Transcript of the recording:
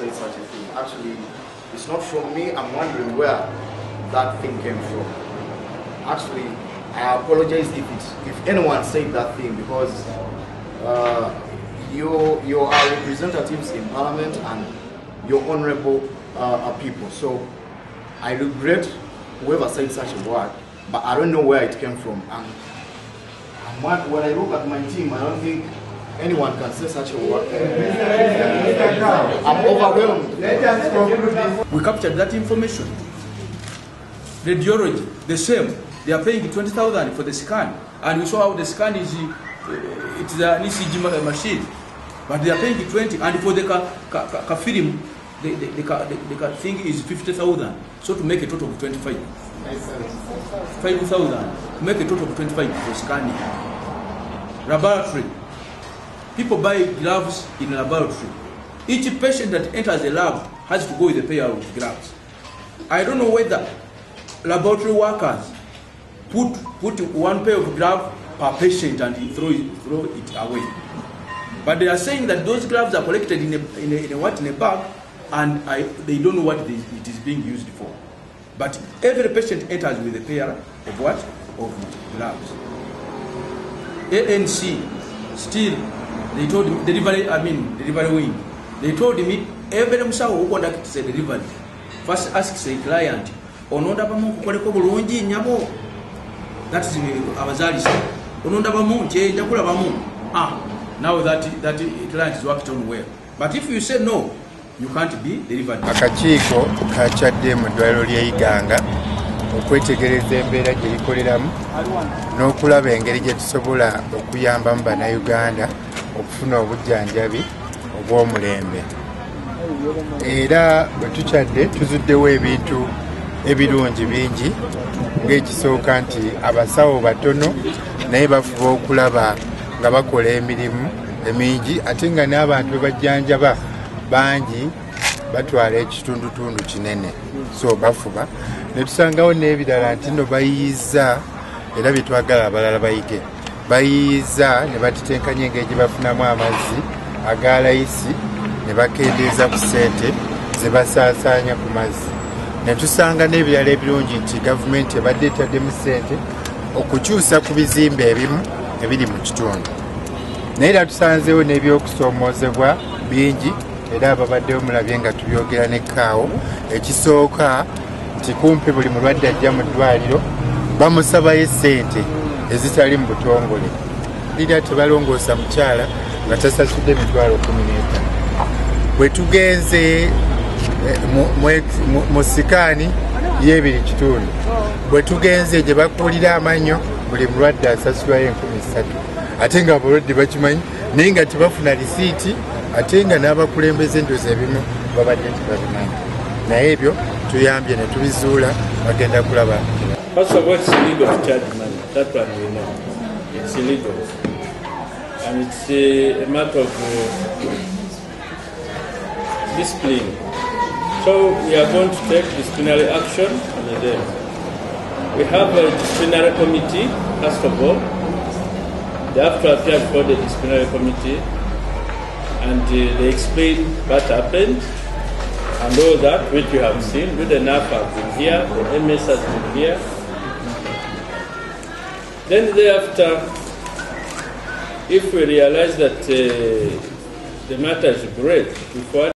said such a thing. Actually, it's not from me. I'm wondering where that thing came from. Actually, I apologize if anyone said that thing, because you are representatives in Parliament and you're honorable people. So I regret whoever said such a word, but I don't know where it came from. And when I look at my team, I don't think anyone can say such a word. I'm overwhelmed. We captured that information. Radiology, the same. They are paying 20,000 for the scan, and we saw how the scan is. It's an ECG machine, but they are paying 20, and for the film, the thing is 50,000. So to make a total of 25, 5,000 to make a total of 25 for scanning. Laboratory. People buy gloves in a laboratory. Each patient that enters the lab has to go with a pair of gloves. I don't know whether laboratory workers put one pair of gloves per patient and throw it away. But they are saying that those gloves are collected in a bag, and they don't know what it is being used for. But every patient enters with a pair of what? Of gloves. ANC still, they told me, delivery wing, they told me every musawo who conducts a delivery first asks a client, ononda bamu kukoleko bulungi nyabo. That is abazalisa. Ononda bamu nje njakula bamu. Now that client is worked on well. But if you say no, you can't be delivered. Akakiiko kakyadde mu ddwaliro ly'e Iganga okwetegereza embeera gye likoleramu n'okulaba engeri gye tusobola okuyambamu bannayuganda okufuna obujjanjabi obw'omulembe. Era bwe tukyadde tuzuddewo ebintu ebirungi bingi, ng'ekisooka nti abasawo batono naye bafuba okulaba nga bakola emirimu emingi, ate nga n'abantu be bajjanjaba bangi batwala ekitundutundu kinene, so bafuba. Ne tusangawo n'ebirala nti nno bayiyiza, era bye twagala abalala bayige, bayiyiza ne batitenkanya engeri gye bafunamu amazzi aga layisi, ne bakendeeza ku ssente ze basaasaanya ku mazzi. Ne tusanga n'ebirala ebirungi nti gavumenti ebadde etaddemu ssente okukyusa ku bizimbe ebimu ebiri mu kitundu. Naye era tusanzeewo n'ebyokusoomoozebwa bingi, era ababaddewo mulabye nga tubyogera n'ekkaawo. Ekisooka nti kumpi buli mulwadde ajja mu ddwaliro bamusabayo ssente ezitali mu butongole. Lira tebalongoosa mukyala nga tasasudde emitwalo 15. Bwe tugenze mu sikaani y'ebiri kitundu, bwe tugenze gye bakuulira amannyo, buli mulwadde asasulwayo 3,000, ate nga abalwadde bakimanyi naye nga tebafuna lisiiti, ate nga n'abakulembeze endozi ebimu babadde tebabimanyi. Naye ebyo tuyambye ne tubizuula, bagenda kulaba. First of all, it's illegal to charge money. That one we know. It's illegal. And it's a matter of discipline. So we are going to take disciplinary action on them. We have a disciplinary committee, first of all. They have to appear before the disciplinary committee, and they explain what happened and all that which you have seen. The NAF have been here, the MS has been here. Then thereafter, if we realize that the matter is grave, before